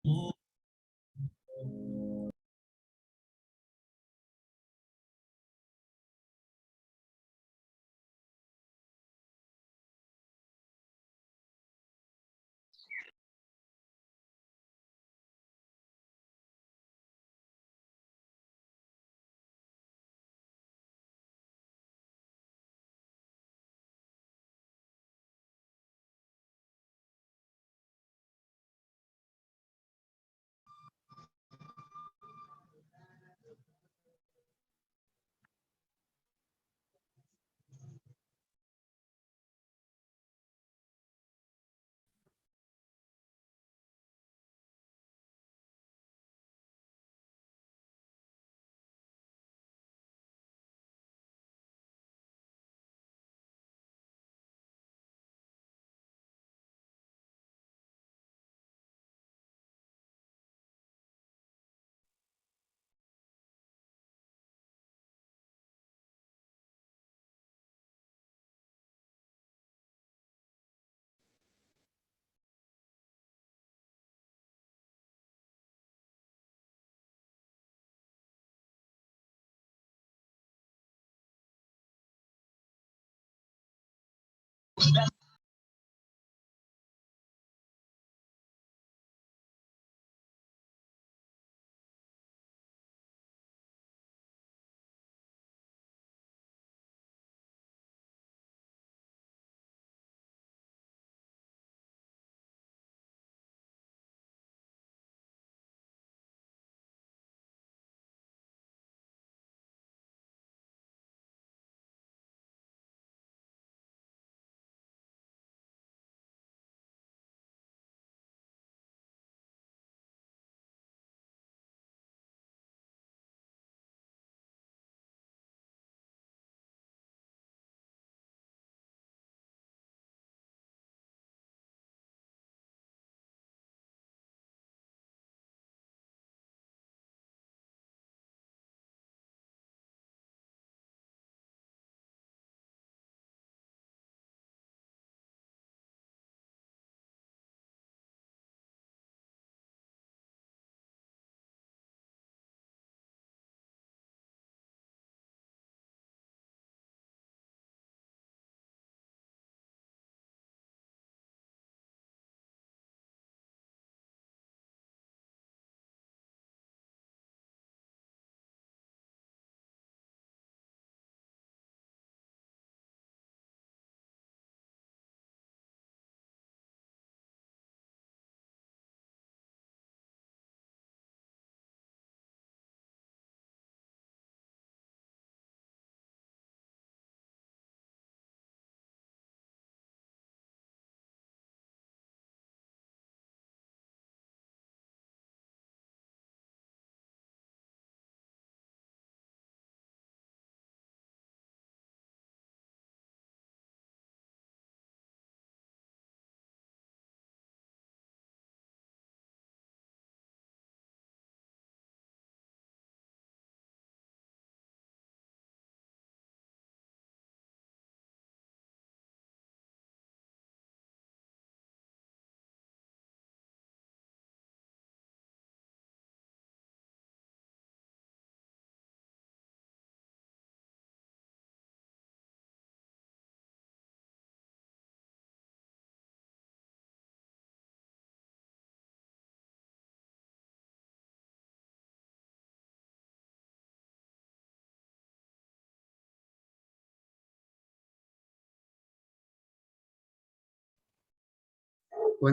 Bueno,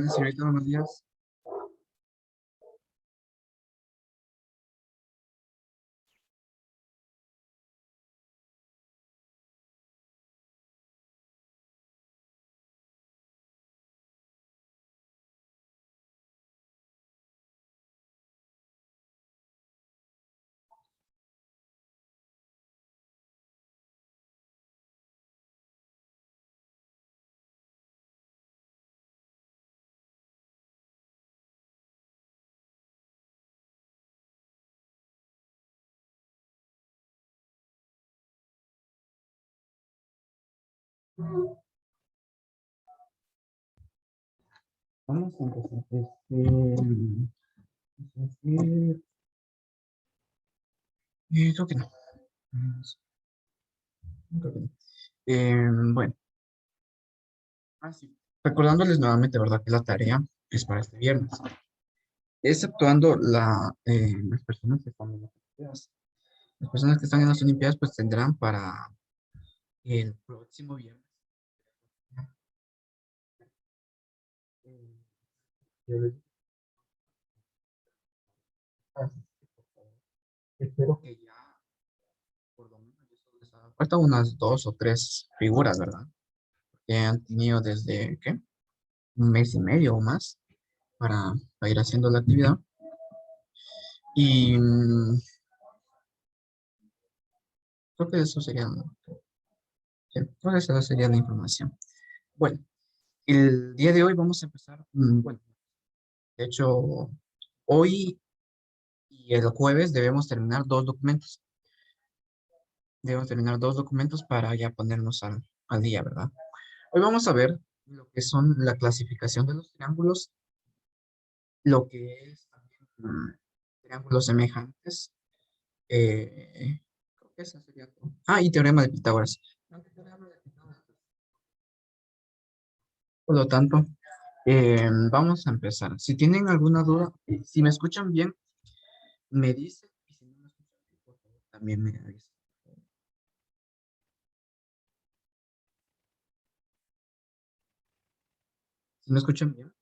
señorita, buenos días. Vamos a empezar. Creo que no. Creo que no. Bueno, sí. Recordándoles nuevamente, ¿verdad? Que la tarea es para este viernes, exceptuando las personas que están en las Olimpiadas. Las personas que están en las Olimpiadas pues tendrán para el próximo viernes. Eh, yo les- Espero que ya, por lo menos, eso les haga falta unas dos o tres figuras, ¿verdad? Que han tenido desde, ¿qué? Un mes y medio o más para ir haciendo la actividad. Y creo que eso sería, sí, creo que esa sería la información. Bueno, el día de hoy vamos a empezar, bueno, de hecho, hoy y el jueves debemos terminar dos documentos. Debemos terminar dos documentos para ya ponernos al día, ¿verdad? Hoy vamos a ver lo que son la clasificación de los triángulos, lo que es también, triángulos semejantes. Creo que eso sería todo. Ah, y teorema de Pitágoras. Aunque teorema de Pitágoras, por lo tanto, vamos a empezar. Si tienen alguna duda, si me escuchan bien, me dicen. Y si no me escuchan bien, por favor, también me avisan. Si me escuchan bien.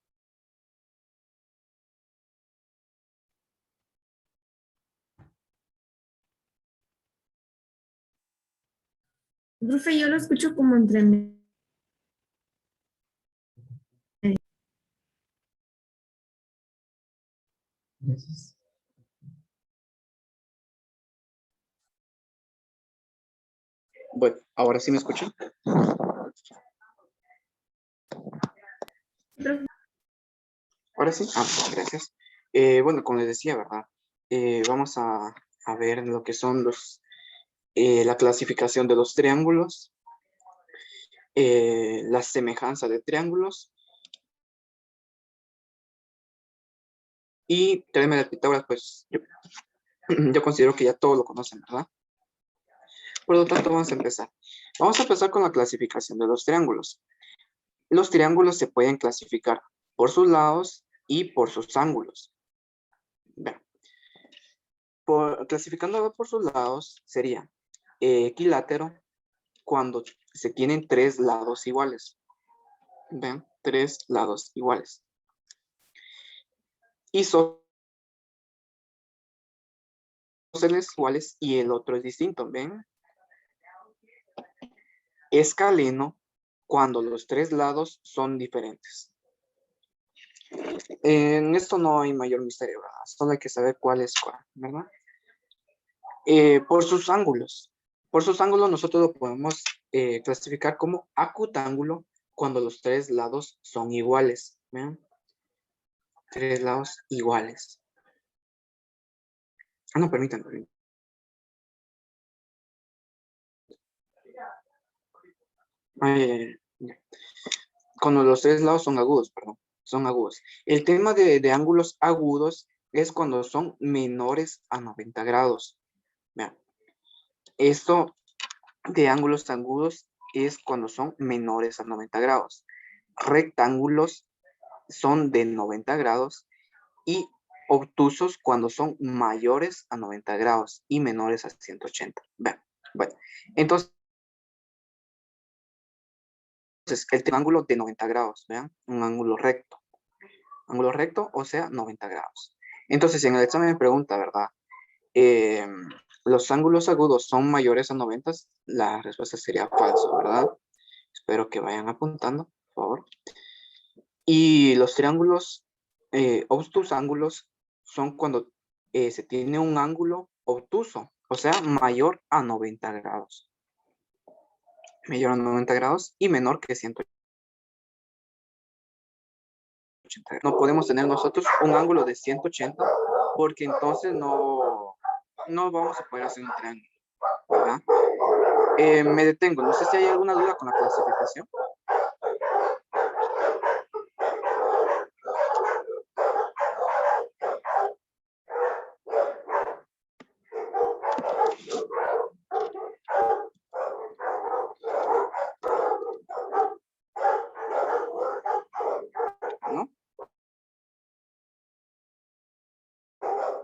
Profe, yo lo escucho como entre medio. Gracias. Bueno, ahora sí me escuchan. Ahora sí. Ah, gracias. Bueno, como les decía, ¿verdad? Vamos a ver lo que son la clasificación de los triángulos, la semejanza de triángulos y teorema de Pitágoras, pues yo considero que ya todos lo conocen, ¿verdad? Por lo tanto, vamos a empezar. Vamos a empezar con la clasificación de los triángulos. Los triángulos se pueden clasificar por sus lados y por sus ángulos. Vean, clasificándolo por sus lados sería equilátero cuando se tienen tres lados iguales. Vean, tres lados iguales. Isósceles iguales y el otro es distinto. Ven, escaleno cuando los tres lados son diferentes. En esto no hay mayor misterio, ¿verdad? Solo hay que saber cuál es cuál, ¿verdad? Por sus ángulos. Por sus ángulos nosotros lo podemos clasificar como acutángulo cuando los tres lados son iguales. ¿Ven? Tres lados iguales. Ah, no, permítanme. Cuando los tres lados son agudos, perdón, son agudos. El tema de ángulos agudos es cuando son menores a 90 grados. Vean, esto de ángulos agudos es cuando son menores a 90 grados. Rectángulos son de 90 grados y obtusos cuando son mayores a 90 grados y menores a 180. Vean, bueno, entonces el triángulo de 90 grados, vean, un ángulo recto. Ángulo recto, o sea, 90 grados. Entonces, en el examen me pregunta, ¿verdad? Eh, ¿Los ángulos agudos son mayores a 90? La respuesta sería falso, ¿verdad? Espero que vayan apuntando, por favor. Y los triángulos obtus ángulos son cuando se tiene un ángulo obtuso, o sea, mayor a 90 grados. Mayor a 90 grados y menor que 180. No podemos tener nosotros un ángulo de 180 porque entonces no vamos a poder hacer un triángulo, ¿verdad? Me detengo, no sé si hay alguna duda con la clasificación.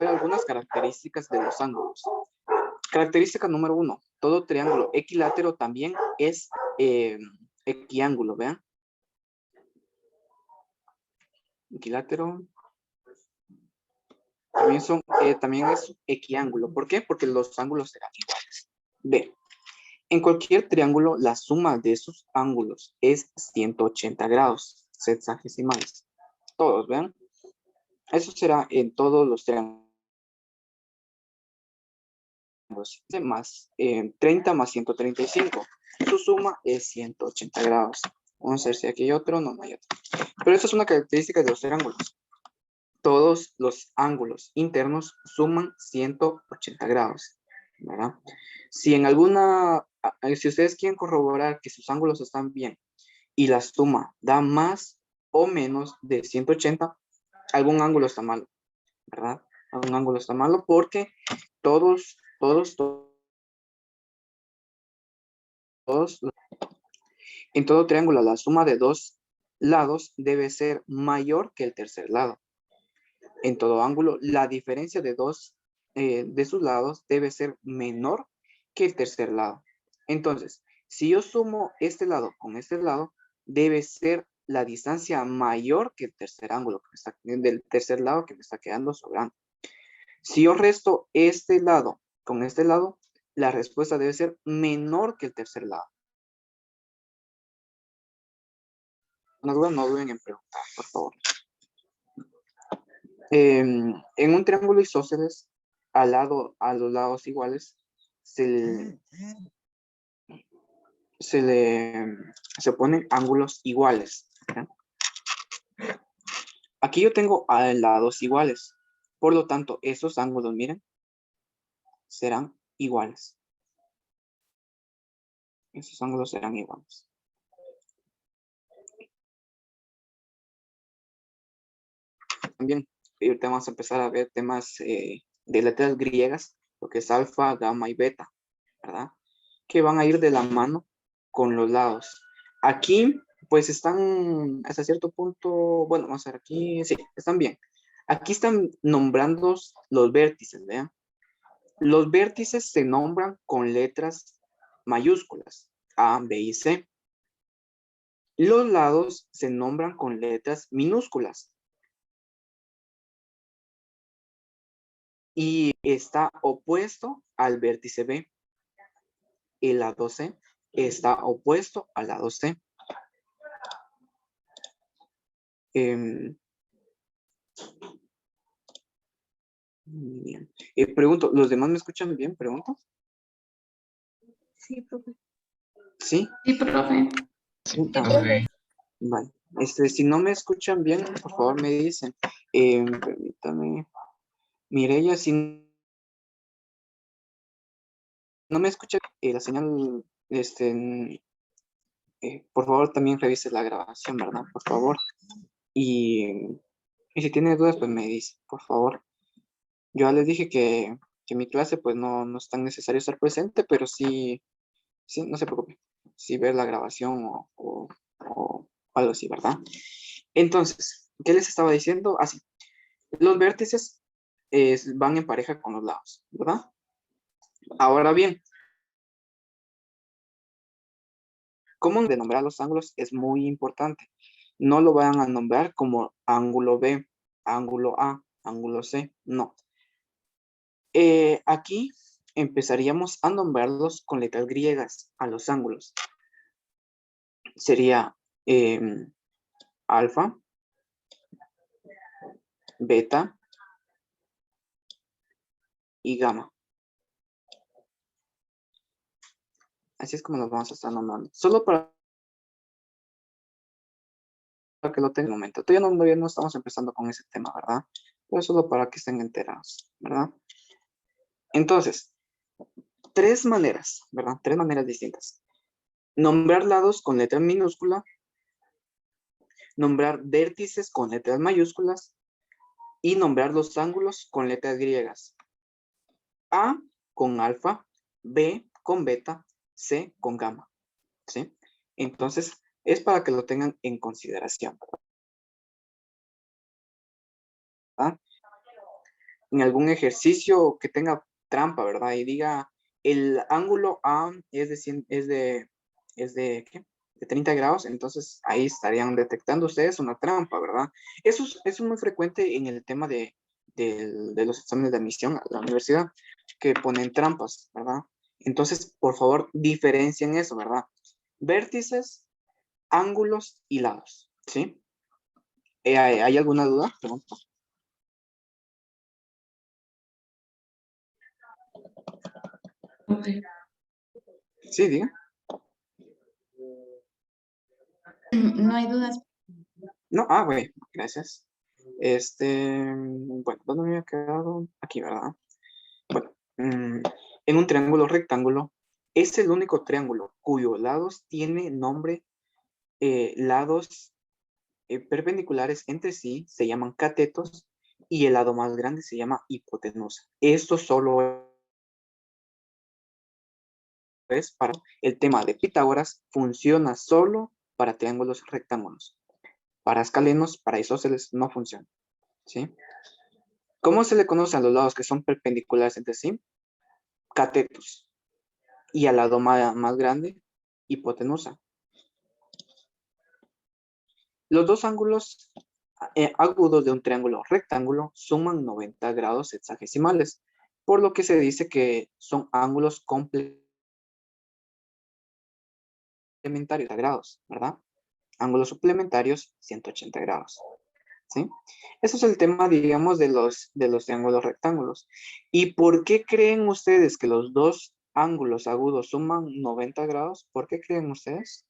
ver algunas características de los ángulos. Característica número 1. Todo triángulo equilátero también es equiángulo, vean. Equilátero. También es equiángulo. ¿Por qué? Porque los ángulos serán iguales. B. En cualquier triángulo, la suma de sus ángulos es 180 grados. Sexagesimales. Todos, vean. Eso será en todos los triángulos. Más 30 más 135. Su suma es 180 grados. Vamos a ver si aquí hay otro. No, no hay otro. Pero esta es una característica de los triángulos. Todos los ángulos internos suman 180 grados, ¿verdad? Si en alguna, si ustedes quieren corroborar que sus ángulos están bien y la suma da más o menos de 180, algún ángulo está malo, ¿verdad? Algún ángulo está malo porque todos, en todo triángulo la suma de dos lados debe ser mayor que el tercer lado. En todo ángulo, la diferencia de dos de sus lados debe ser menor que el tercer lado. Entonces, si yo sumo este lado con este lado, debe ser la distancia mayor que el tercer ángulo, del tercer lado que me está quedando sobrando. Si yo resto este lado con este lado, la respuesta debe ser menor que el tercer lado. No duden en preguntar, por favor. En un triángulo isósceles, a los lados iguales, se ponen ángulos iguales, ¿verdad? Aquí yo tengo lados iguales. Por lo tanto, esos ángulos, miren, serán iguales. Esos ángulos serán iguales. También, ahorita vamos a empezar a ver temas de letras griegas, lo que es alfa, gamma y beta, ¿verdad? Que van a ir de la mano con los lados. Aquí, pues están hasta cierto punto, bueno, vamos a ver aquí, sí, están bien. Aquí están nombrando los vértices, ¿vean? Los vértices se nombran con letras mayúsculas, A, B y C. Los lados se nombran con letras minúsculas. Y está opuesto al vértice B. El lado C está opuesto al lado C. Bien. Pregunto, ¿los demás me escuchan bien? Pregunto. Sí, profe. ¿Sí? Sí, profe. Sí, profe. Vale. Si no me escuchan bien, por favor me dicen. Permítame. Mireya, si no me escucha la señal, por favor también revise la grabación, ¿verdad? Por favor. Y si tiene dudas, pues me dice, por favor. Yo ya les dije que mi clase, pues no es tan necesario estar presente, pero sí, no se preocupe. Sí ver la grabación o algo así, ¿verdad? Entonces, ¿qué les estaba diciendo? Así, los vértices van en pareja con los lados, ¿verdad? Ahora bien, cómo de nombrar los ángulos es muy importante. No lo van a nombrar como ángulo B, ángulo A, ángulo C, no. Aquí empezaríamos a nombrarlos con letras griegas a los ángulos. Sería alfa, beta y gamma. Así es como los vamos a estar nombrando. Solo para que lo tengan en un momento. Todavía no estamos empezando con ese tema, ¿verdad? Pero solo para que estén enterados, ¿verdad? Entonces, tres maneras, ¿verdad? Tres maneras distintas. Nombrar lados con letra minúscula, nombrar vértices con letras mayúsculas y nombrar los ángulos con letras griegas. A con alfa, B con beta, C con gamma, ¿sí? Entonces, es para que lo tengan en consideración, ¿verdad? en algún ejercicio que tenga trampa, ¿verdad? Y diga, el ángulo A es de 100, ¿qué? De 30 grados, entonces ahí estarían detectando ustedes una trampa, ¿verdad? Eso es muy frecuente en el tema de los exámenes de admisión a la universidad, que ponen trampas, ¿verdad? Entonces, por favor, diferencien eso, ¿verdad? Vértices, ángulos y lados, ¿sí? ¿Hay alguna duda? Pregunto. Sí, diga. No hay dudas. No, güey, gracias. Bueno, ¿dónde me había quedado? Aquí, ¿verdad? Bueno, en un triángulo rectángulo, es el único triángulo cuyos lados tiene nombre, lados perpendiculares entre sí, se llaman catetos, y el lado más grande se llama hipotenusa. Esto solo es para el tema de Pitágoras, funciona solo para triángulos rectángulos. Para escalenos, para isósceles, no funciona, ¿sí? ¿Cómo se le conoce a los lados que son perpendiculares entre sí? Catetos. Y al lado más grande, hipotenusa. Los dos ángulos agudos de un triángulo rectángulo suman 90 grados hexagesimales, por lo que se dice que son ángulos complementarios a grados, ¿verdad? Ángulos suplementarios, 180 grados. ¿Sí? Eso es el tema, digamos, de los triángulos rectángulos. ¿Y por qué creen ustedes que los dos ángulos agudos suman 90 grados? ¿Por qué creen ustedes?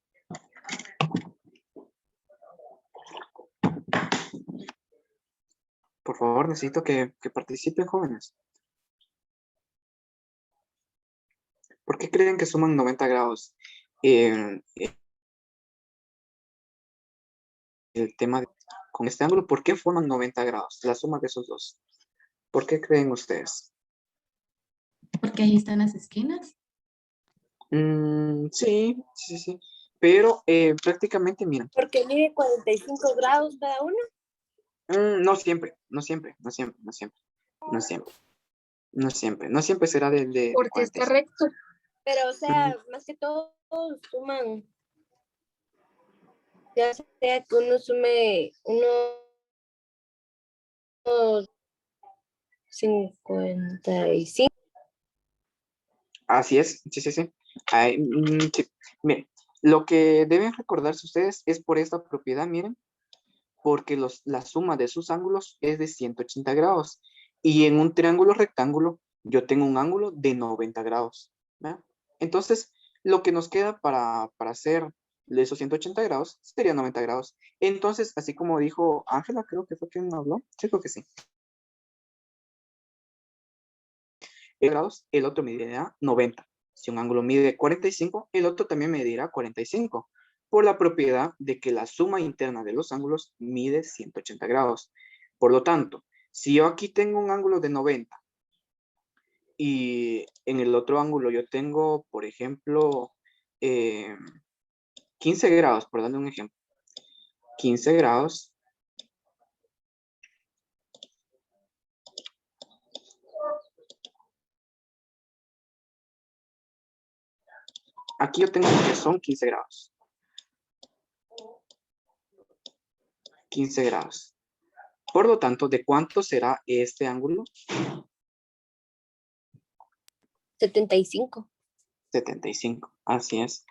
Por favor, necesito que participen, jóvenes. ¿Por qué creen que suman 90 grados? El tema con este ángulo, ¿por qué forman 90 grados? La suma de esos dos. ¿Por qué creen ustedes? Porque ahí están las esquinas. Sí, sí, sí. Pero prácticamente, miren. Porque mide 45 grados cada uno. No siempre, no siempre, no siempre, no siempre, no siempre, no siempre, no siempre será de Porque está 45. recto. Pero, o sea, más que todo suman. Ya sea que uno sume unos 55. Así es, sí, sí, sí. Sí. Miren, lo que deben recordarse ustedes es por esta propiedad, miren, porque la suma de sus ángulos es de 180 grados. Y en un triángulo rectángulo, yo tengo un ángulo de 90 grados. ¿Verdad? Entonces, lo que nos queda para hacer de esos 180 grados sería 90 grados. Entonces, así como dijo Ángela, creo que fue quien habló. Sí, creo que sí. Grados, el otro medirá 90. Si un ángulo mide 45, el otro también medirá 45, por la propiedad de que la suma interna de los ángulos mide 180 grados. Por lo tanto, si yo aquí tengo un ángulo de 90 y en el otro ángulo yo tengo, por ejemplo, 15 grados, por darle un ejemplo, 15 grados, aquí yo tengo que son 15 grados. 15 grados. Por lo tanto, ¿de cuánto será este ángulo? 75. 75. Así es.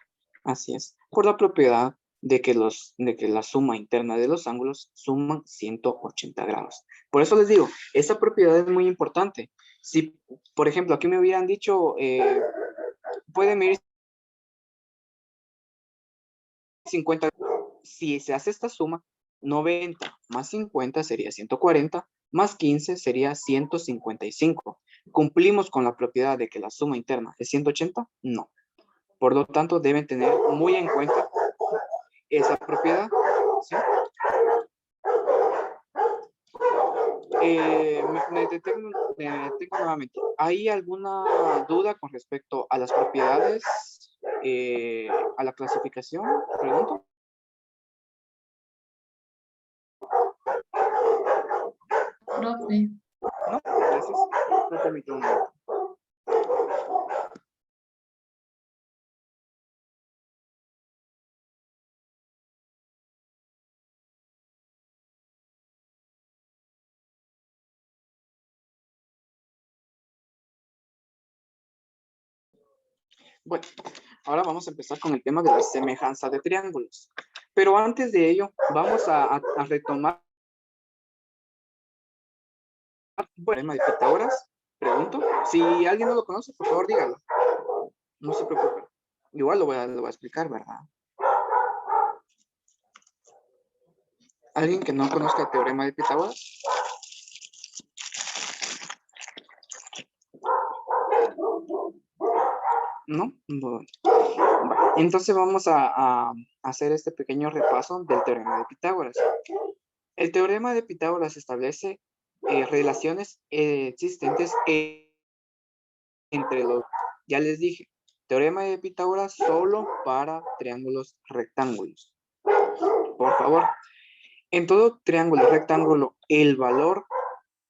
Así es. Por la propiedad de que la suma interna de los ángulos suman 180 grados. Por eso les digo, esa propiedad es muy importante. Si, por ejemplo, aquí me hubieran dicho, puede medir 50. Si se hace esta suma, 90 más 50 sería 140, más 15 sería 155. ¿Cumplimos con la propiedad de que la suma interna es 180? No. Por lo tanto, deben tener muy en cuenta esa propiedad. ¿Sí? Me detengo nuevamente. ¿Hay alguna duda con respecto a las propiedades, a la clasificación? Pregunto. Profe, ¿No? Gracias. Me permite un momento. Bueno, ahora vamos a empezar con el tema de la semejanza de triángulos. Pero antes de ello, vamos a retomar el teorema de Pitágoras. Pregunto. Si alguien no lo conoce, por favor, dígalo. No se preocupe. Igual lo voy a explicar, ¿verdad? ¿Alguien que no conozca el teorema de Pitágoras? ¿No? Bueno. Entonces vamos a hacer este pequeño repaso del teorema de Pitágoras. El teorema de Pitágoras establece relaciones existentes entre los, ya les dije, teorema de Pitágoras solo para triángulos rectángulos. Por favor, en todo triángulo rectángulo, el valor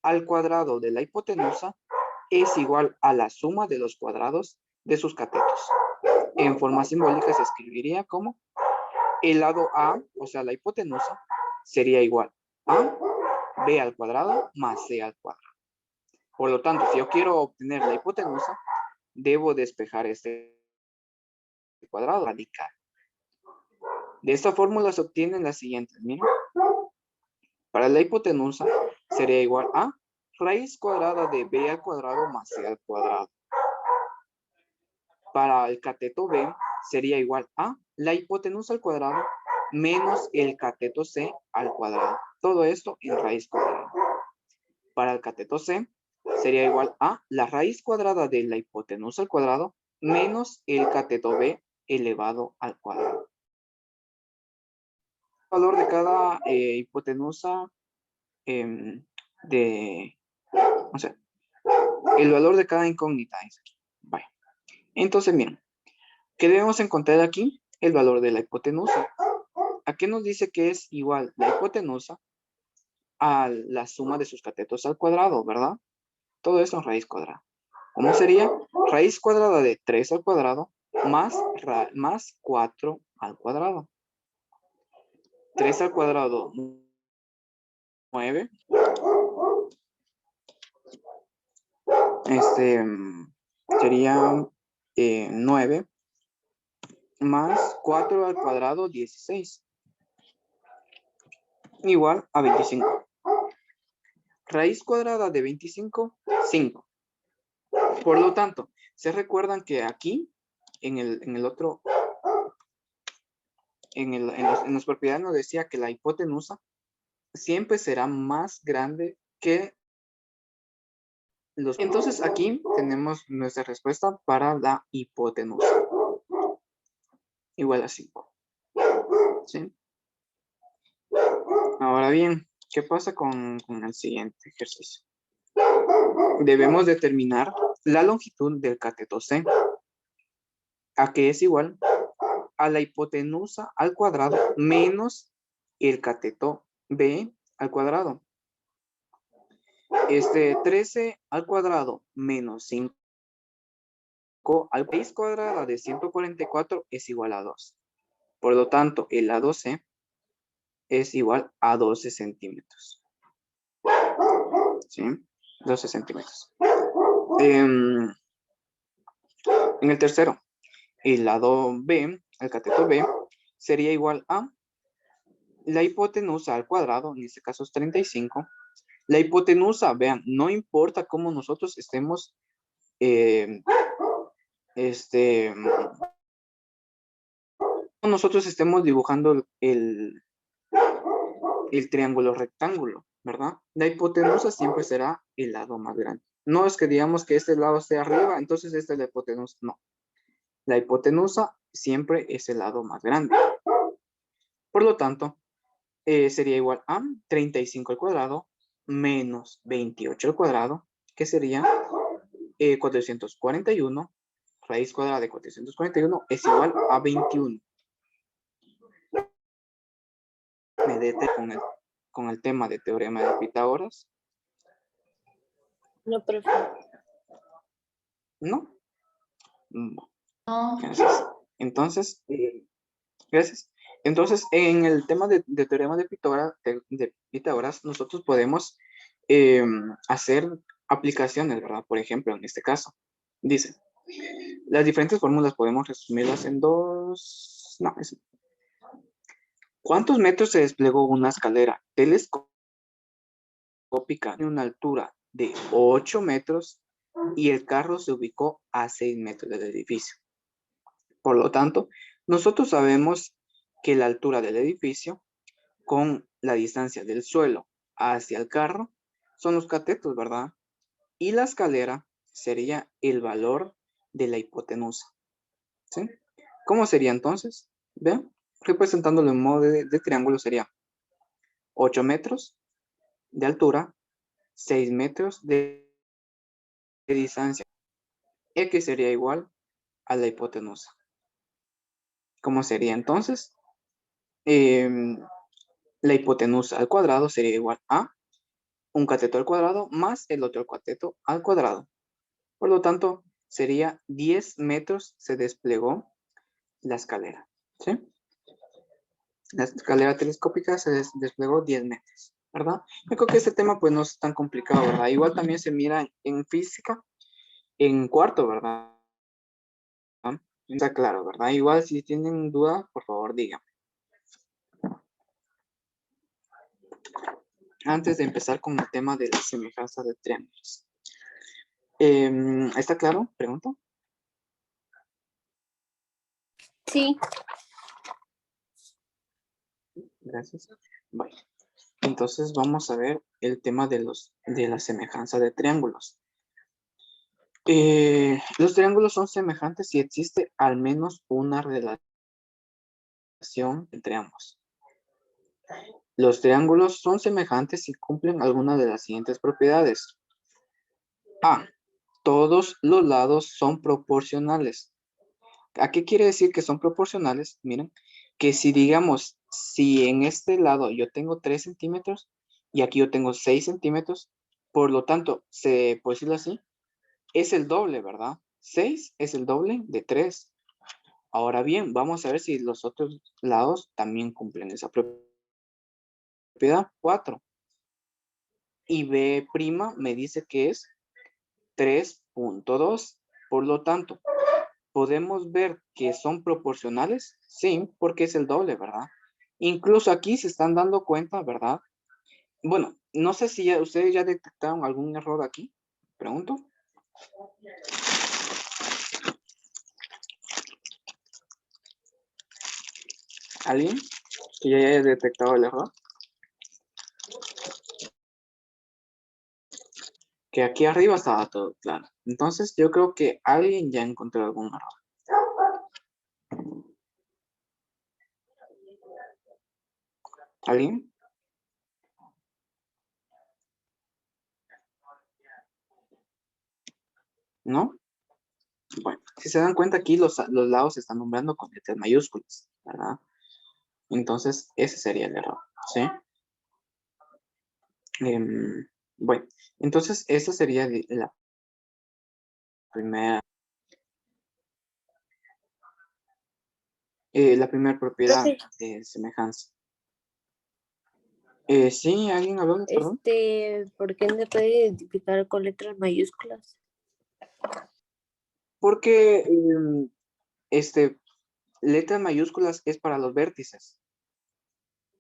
al cuadrado de la hipotenusa es igual a la suma de los cuadrados de sus catetos. En forma simbólica se escribiría como el lado A, o sea, la hipotenusa, sería igual a B al cuadrado más C al cuadrado. Por lo tanto, si yo quiero obtener la hipotenusa, debo despejar este cuadrado radical. De esta fórmula se obtienen las siguientes. Miren. Para la hipotenusa sería igual a raíz cuadrada de B al cuadrado más C al cuadrado. Para el cateto B sería igual a la hipotenusa al cuadrado menos el cateto C al cuadrado. Todo esto en raíz cuadrada. Para el cateto C sería igual a la raíz cuadrada de la hipotenusa al cuadrado menos el cateto B elevado al cuadrado. El valor de cada hipotenusa o sea, el valor de cada incógnita es aquí. Vale. Entonces, miren, ¿qué debemos encontrar aquí? El valor de la hipotenusa. ¿A qué nos dice que es igual la hipotenusa a la suma de sus catetos al cuadrado, verdad? Todo esto en raíz cuadrada. ¿Cómo sería? Raíz cuadrada de 3 al cuadrado más 4 al cuadrado. 3 al cuadrado, 9. Sería 9 más 4 al cuadrado, 16. Igual a 25. Raíz cuadrada de 25, 5. Por lo tanto, se recuerdan que aquí, en las propiedades nos decía que la hipotenusa siempre será más grande que los. Entonces aquí tenemos nuestra respuesta para la hipotenusa. Igual a 5. ¿Sí? Ahora bien, ¿qué pasa con el siguiente ejercicio? Debemos determinar la longitud del cateto C, a que es igual a la hipotenusa al cuadrado menos el cateto B al cuadrado. 13 al cuadrado menos 5 al raíz cuadrada de 144 es igual a 2. Por lo tanto, el lado C es igual a 12 centímetros. ¿Sí? 12 centímetros. En el tercero, el lado B, el cateto B, sería igual a la hipotenusa al cuadrado, en este caso es 35. La hipotenusa, vean, no importa cómo nosotros estemos, nosotros estemos dibujando el triángulo rectángulo, ¿verdad? La hipotenusa siempre será el lado más grande. No es que digamos que este lado esté arriba, entonces esta es la hipotenusa. No. La hipotenusa siempre es el lado más grande. Por lo tanto, sería igual a 35 al cuadrado menos 28 al cuadrado, que sería 441. Raíz cuadrada de 441 es igual a 21. Me detengo con el tema de teorema de Pitágoras. No, profe. ¿No? Mm, No, gracias. Entonces, gracias. Entonces, en el tema de teorema de Pitágoras, nosotros podemos hacer aplicaciones, ¿verdad? Por ejemplo, en este caso, dice, las diferentes fórmulas podemos resumirlas en dos, no, ¿cuántos metros se desplegó una escalera telescópica en una altura de 8 metros y el carro se ubicó a 6 metros del edificio? Por lo tanto, nosotros sabemos que la altura del edificio con la distancia del suelo hacia el carro son los catetos, ¿verdad? Y la escalera sería el valor de la hipotenusa, ¿sí? ¿Cómo sería entonces? Vean, representándolo en modo de triángulo sería 8 metros de altura, 6 metros de distancia, X sería igual a la hipotenusa. ¿Cómo sería entonces? La hipotenusa al cuadrado sería igual a un cateto al cuadrado más el otro cateto al cuadrado. Por lo tanto, sería 10 metros se desplegó la escalera, ¿sí? La escalera telescópica se desplegó 10 metros, ¿verdad? Yo creo que este tema pues no es tan complicado, ¿verdad? Igual también se mira en física, en cuarto, ¿verdad? Está claro, ¿verdad? Igual si tienen duda, por favor díganme. Antes de empezar con el tema de la semejanza de triángulos. ¿Está claro? Pregunto. Sí. Gracias. Bueno, entonces vamos a ver el tema de la semejanza de triángulos. Los triángulos son semejantes si existe al menos una relación entre ambos. Los triángulos son semejantes si cumplen alguna de las siguientes propiedades. A. Todos los lados son proporcionales. ¿A qué quiere decir que son proporcionales? Miren, que si digamos, si en este lado yo tengo 3 centímetros y aquí yo tengo 6 centímetros, por lo tanto, por decirlo así, es el doble, ¿verdad? 6 es el doble de 3. Ahora bien, vamos a ver si los otros lados también cumplen esa propiedad. 4. Y B' me dice que es 3.2. Por lo tanto, ¿podemos ver que son proporcionales? Sí, porque es el doble, ¿verdad? Incluso aquí se están dando cuenta, ¿verdad? Bueno, no sé si ustedes ya detectaron algún error aquí. Pregunto. ¿Alguien que ya haya detectado el error? Que aquí arriba estaba todo claro. Entonces yo creo que alguien ya encontró algún error. ¿Alguien? ¿No? Bueno, si se dan cuenta aquí los lados se están nombrando con letras mayúsculas, ¿verdad? Entonces ese sería el error, ¿sí? Bueno, entonces esa sería primera, la primera propiedad Profe, de semejanza. Sí, ¿alguien habló? Perdón. ¿por qué no se puede identificar con letras mayúsculas? Porque letras mayúsculas es para los vértices.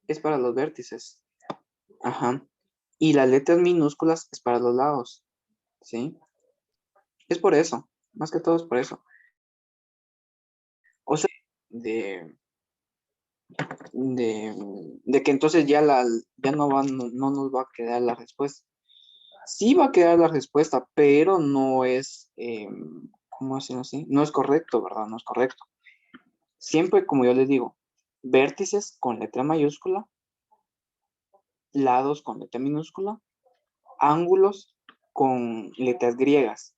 Es para los vértices. Ajá. Y las letras minúsculas es para los lados. ¿Sí? Es por eso. Más que todo es por eso. O sea, de, de que entonces ya no nos va a quedar la respuesta. Sí va a quedar la respuesta, pero no es, ¿cómo decirlo así? No es correcto, ¿verdad? No es correcto. Siempre, como yo les digo, vértices con letra mayúscula, lados con letra minúscula, ángulos con letras griegas.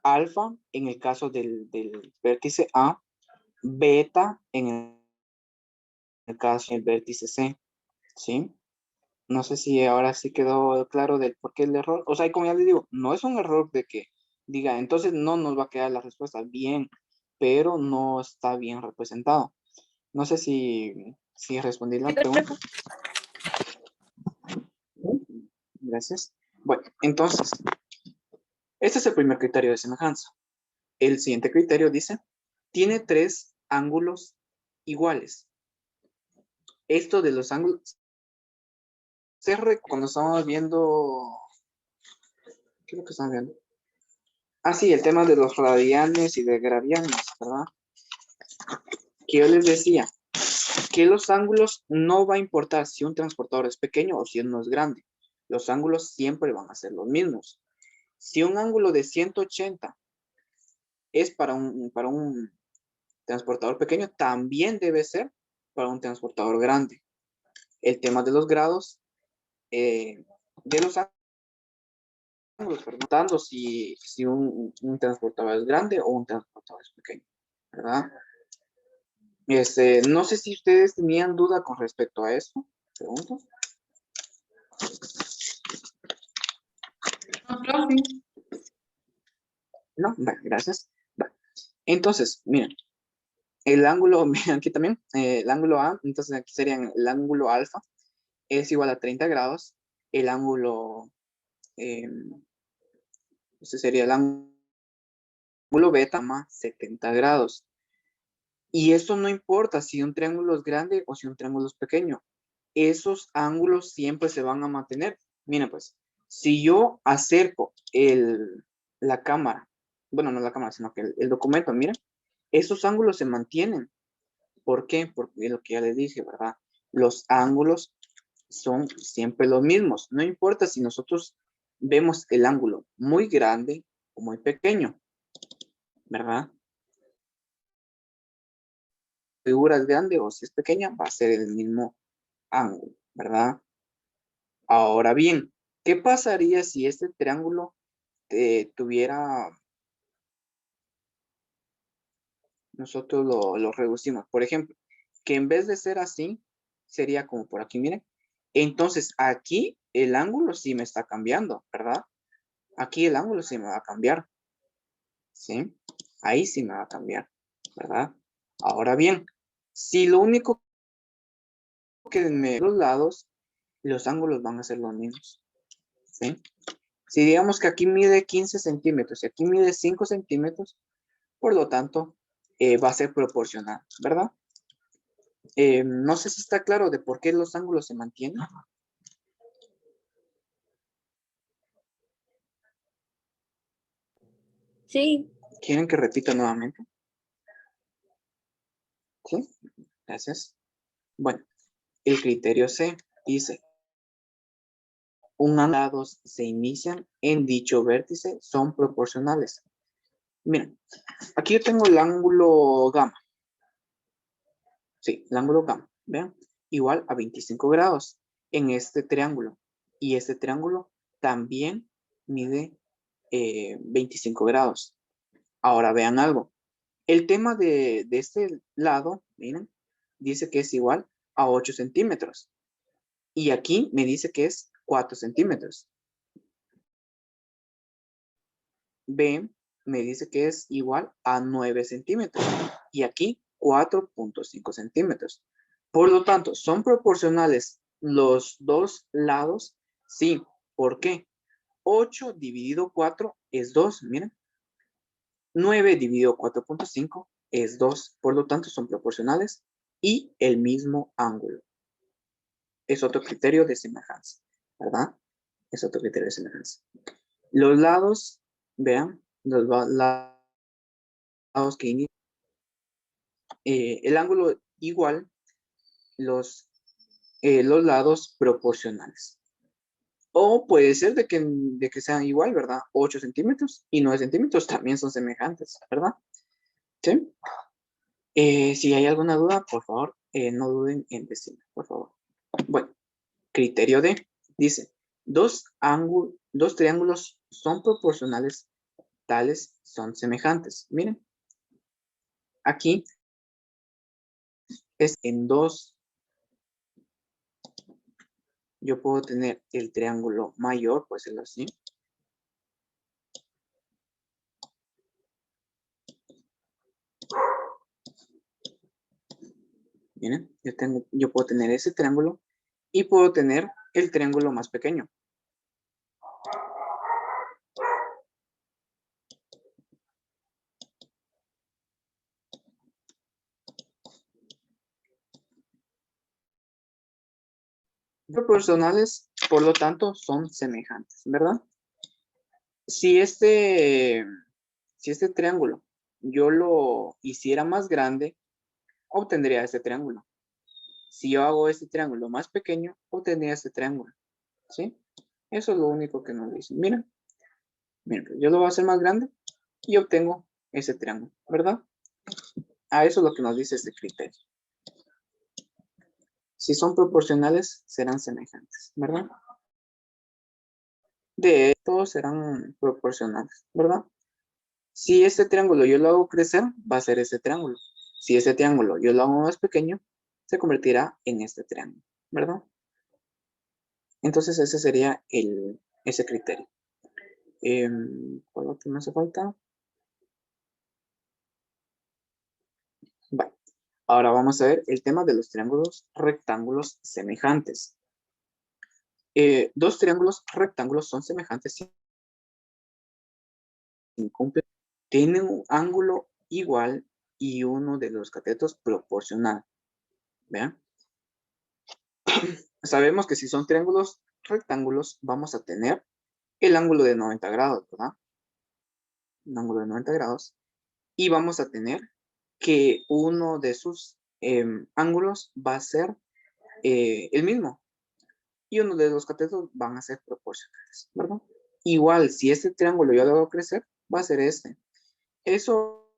Alfa en el caso del vértice A, beta en el caso del vértice C, ¿sí? No sé si ahora sí quedó claro del por qué el error. O sea, como ya les digo, no es un error de que diga, entonces no nos va a quedar la respuesta bien, pero no está bien representado. No sé si respondí la Sí, profe. pregunta. Gracias. Bueno, entonces, este es el primer criterio de semejanza. El siguiente criterio dice, tiene tres ángulos iguales. Esto de los ángulos, cuando estamos viendo, ¿qué es lo que estamos viendo? Ah, sí, el tema de los radianes y de gradianes, ¿verdad? Que yo les decía que los ángulos no va a importar si un transportador es pequeño o si uno es grande. Los ángulos siempre van a ser los mismos. Si un ángulo de 180 es para un transportador pequeño, también debe ser para un transportador grande. El tema de los grados, de los ángulos, preguntando si un transportador es grande o un transportador es pequeño, ¿verdad? No sé si ustedes tenían duda con respecto a eso. Pregunto. No, profe. No, vale, gracias. Vale. Entonces, miren, el ángulo, miren aquí también, el ángulo A, entonces aquí sería el ángulo alfa, es igual a 30 grados. El ángulo, este sería el ángulo beta más 70 grados. Y esto no importa si un triángulo es grande o si un triángulo es pequeño. Esos ángulos siempre se van a mantener. Miren pues, si yo acerco la cámara, bueno, no la cámara, sino que el documento, miren, esos ángulos se mantienen. ¿Por qué? Porque lo que ya les dije, ¿verdad? Los ángulos son siempre los mismos. No importa si nosotros vemos el ángulo muy grande o muy pequeño, ¿verdad? Figura es grande o si es pequeña, va a ser el mismo ángulo, ¿verdad? Ahora bien, ¿qué pasaría si este triángulo tuviera, nosotros lo reducimos? Por ejemplo, que en vez de ser así, sería como por aquí, miren. Entonces, aquí el ángulo sí me está cambiando, ¿verdad? Aquí el ángulo sí me va a cambiar, ¿sí? Ahí sí me va a cambiar, ¿verdad? Ahora bien, si lo único que me los lados, los ángulos van a ser los mismos, ¿sí? Si digamos que aquí mide 15 centímetros y aquí mide 5 centímetros, por lo tanto, va a ser proporcional, ¿verdad? No sé si está claro de por qué los ángulos se mantienen. Sí. ¿Quieren que repita nuevamente? Sí, gracias. Bueno, el criterio C dice, un ángulo se inician en dicho vértice son proporcionales. Miren, aquí yo tengo el ángulo gamma. Sí, el ángulo gamma, vean, igual a 25 grados en este triángulo. Y este triángulo también mide 25 grados. Ahora vean algo. El tema de este lado, miren, dice que es igual a 8 centímetros. Y aquí me dice que es 4 centímetros. B me dice que es igual a 9 centímetros. Y aquí 4.5 centímetros. Por lo tanto, ¿son proporcionales los dos lados? Sí. ¿Por qué? 8 dividido 4 es 2, miren. 9 dividido 4.5 es 2. Por lo tanto, son proporcionales y el mismo ángulo. Es otro criterio de semejanza, ¿verdad? Es otro criterio de semejanza. Los lados, vean, los lados que inician, el ángulo igual, los lados proporcionales. O puede ser de que sean igual, ¿verdad? 8 centímetros y 9 centímetros también son semejantes, ¿verdad? ¿Sí? Si hay alguna duda, por favor, no duden en decirme, por favor. Bueno, criterio D. Dice, dos triángulos son proporcionales, tales son semejantes. Miren, aquí es en dos yo puedo tener el triángulo mayor, por decirlo así. Miren, yo puedo tener ese triángulo y puedo tener el triángulo más pequeño. Proporcionales, por lo tanto, son semejantes, ¿verdad? Si este triángulo yo lo hiciera más grande, obtendría este triángulo. Si yo hago este triángulo más pequeño, obtendría este triángulo, ¿sí? Eso es lo único que nos dice. Miren, yo lo voy a hacer más grande y obtengo ese triángulo, ¿verdad? A eso es lo que nos dice este criterio. Si son proporcionales, serán semejantes, ¿verdad? De hecho, todos serán proporcionales, ¿verdad? Si este triángulo yo lo hago crecer, va a ser este triángulo. Si este triángulo yo lo hago más pequeño, se convertirá en este triángulo, ¿verdad? Entonces ese sería ese criterio. ¿Cuál otro me hace falta? Vale. Ahora vamos a ver el tema de los triángulos rectángulos semejantes. Dos triángulos rectángulos son semejantes si tienen un ángulo igual y uno de los catetos proporcional. ¿Vean? Sabemos que si son triángulos rectángulos vamos a tener el ángulo de 90 grados, ¿verdad? Un ángulo de 90 grados. Y vamos a tener que uno de sus ángulos va a ser el mismo. Y uno de los catetos van a ser proporcionales, ¿verdad? Igual, si este triángulo yo lo hago crecer, va a ser este. Eso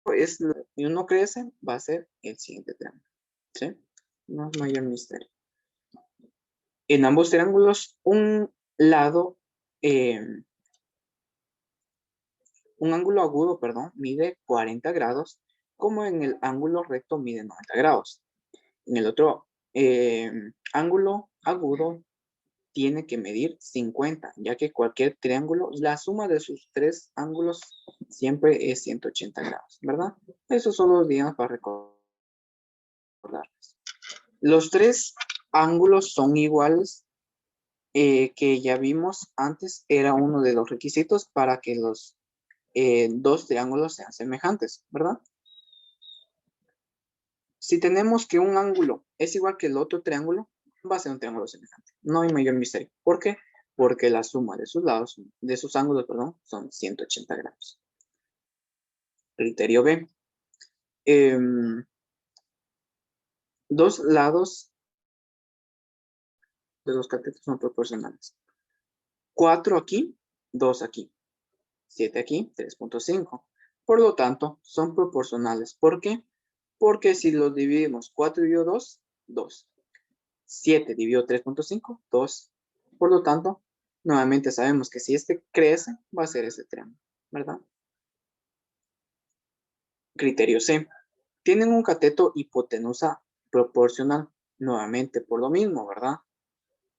es, y uno crece, va a ser el siguiente triángulo, ¿sí? No es mayor misterio. En ambos triángulos, un lado, un ángulo agudo, perdón, mide 40 grados, como en el ángulo recto mide 90 grados. En el otro ángulo agudo tiene que medir 50, ya que cualquier triángulo, la suma de sus tres ángulos siempre es 180 grados, ¿verdad? Eso solo digamos para recordarles. Los tres ángulos son iguales, que ya vimos antes, era uno de los requisitos para que los dos triángulos sean semejantes, ¿verdad? Si tenemos que un ángulo es igual que el otro triángulo, va a ser un triángulo semejante. No hay mayor misterio. ¿Por qué? Porque la suma de sus lados, de sus ángulos, perdón, son 180 grados. Criterio B. Dos lados de los catetos son proporcionales. 4 aquí, 2 aquí. 7 aquí, 3.5. Por lo tanto, son proporcionales. ¿Por qué? Porque si los dividimos 4 dividido 2, 2. 7 dividido 3.5, 2. Por lo tanto, nuevamente sabemos que si este crece, va a ser ese triángulo, ¿verdad? Criterio C. Tienen un cateto hipotenusa proporcional, nuevamente por lo mismo, ¿verdad?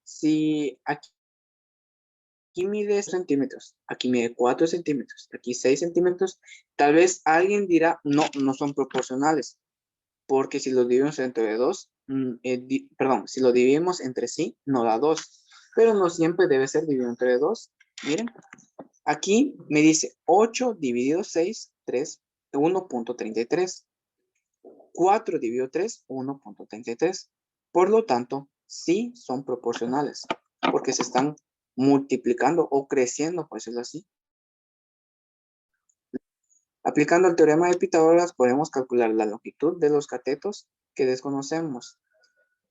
Si aquí mide centímetros, aquí mide 4 centímetros, aquí 6 centímetros, tal vez alguien dirá, no, no son proporcionales, porque si los dividimos entre 2, perdón, si lo dividimos entre sí, no da 2, pero no siempre debe ser dividido entre 2. Miren, aquí me dice 8 dividido 6, 3, 1.33. 4 dividido 3, 1.33. Por lo tanto, sí son proporcionales, porque se están multiplicando o creciendo, por decirlo así. Aplicando el teorema de Pitágoras, podemos calcular la longitud de los catetos que desconocemos.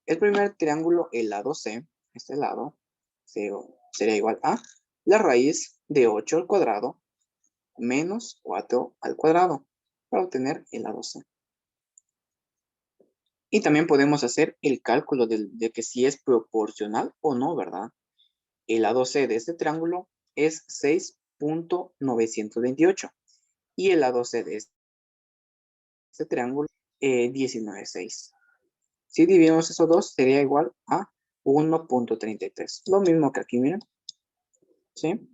El primer triángulo, el lado C, este lado, sería igual a la raíz de 8 al cuadrado menos 4 al cuadrado para obtener el lado C. Y también podemos hacer el cálculo de que si es proporcional o no, ¿verdad? El lado C de este triángulo es 6.928 y el lado C de este triángulo 19.6. Si dividimos esos dos, sería igual a 1.33. Lo mismo que aquí, miren. ¿Sí?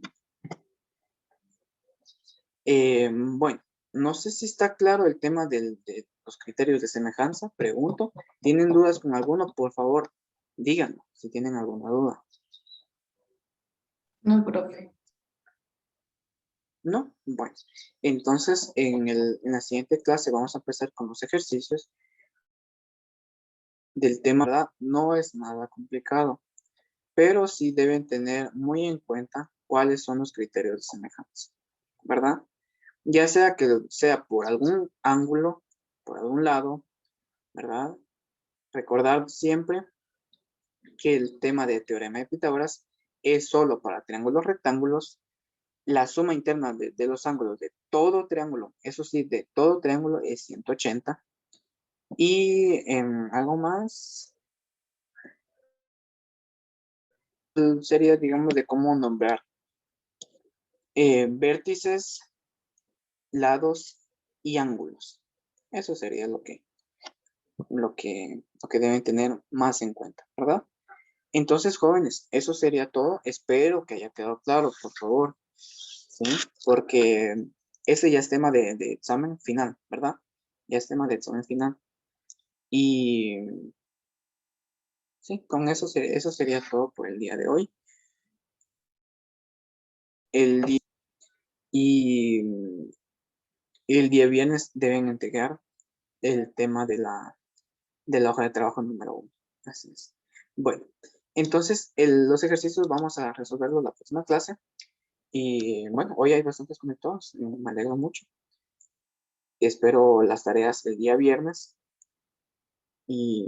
Bueno, no sé si está claro el tema de los criterios de semejanza. Pregunto. ¿Tienen dudas con alguno? Por favor, díganme si tienen alguna duda. No, profe. ¿No? Bueno, entonces en la siguiente clase vamos a empezar con los ejercicios del tema, ¿verdad? No es nada complicado, pero sí deben tener muy en cuenta cuáles son los criterios de semejanza, ¿verdad? Ya sea que sea por algún ángulo, por algún lado, ¿verdad? Recordar siempre que el tema de teorema de Pitágoras es solo para triángulos rectángulos. La suma interna de los ángulos de todo triángulo, eso sí, de todo triángulo es 180. Y algo más sería, digamos, de cómo nombrar vértices, lados y ángulos. Eso sería lo que deben tener más en cuenta, ¿verdad? Entonces, jóvenes, eso sería todo. Espero que haya quedado claro, por favor. ¿Sí? Porque ese ya es tema de examen final, ¿verdad? Ya es tema de examen final. Y sí, con eso, eso sería todo por el día de hoy. Y el día viernes deben entregar el tema de la hoja de trabajo número 1. Así es. Bueno, entonces los ejercicios vamos a resolverlos la próxima clase. Y bueno, hoy hay bastantes conectados, me alegro mucho. Espero las tareas el día viernes. Y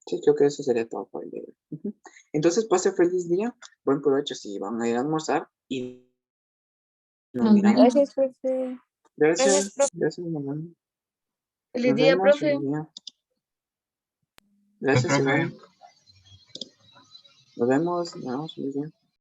sí, creo que eso sería todo por el día de hoy. Ujú. Entonces, pase feliz día, buen provecho si van a ir a almorzar y nos Nos miramos. vemos. Gracias, profe. Gracias, profe. gracias, mamá. Feliz Nos día, vemos, profe. feliz día. Gracias, Iván. Nos vemos, feliz día.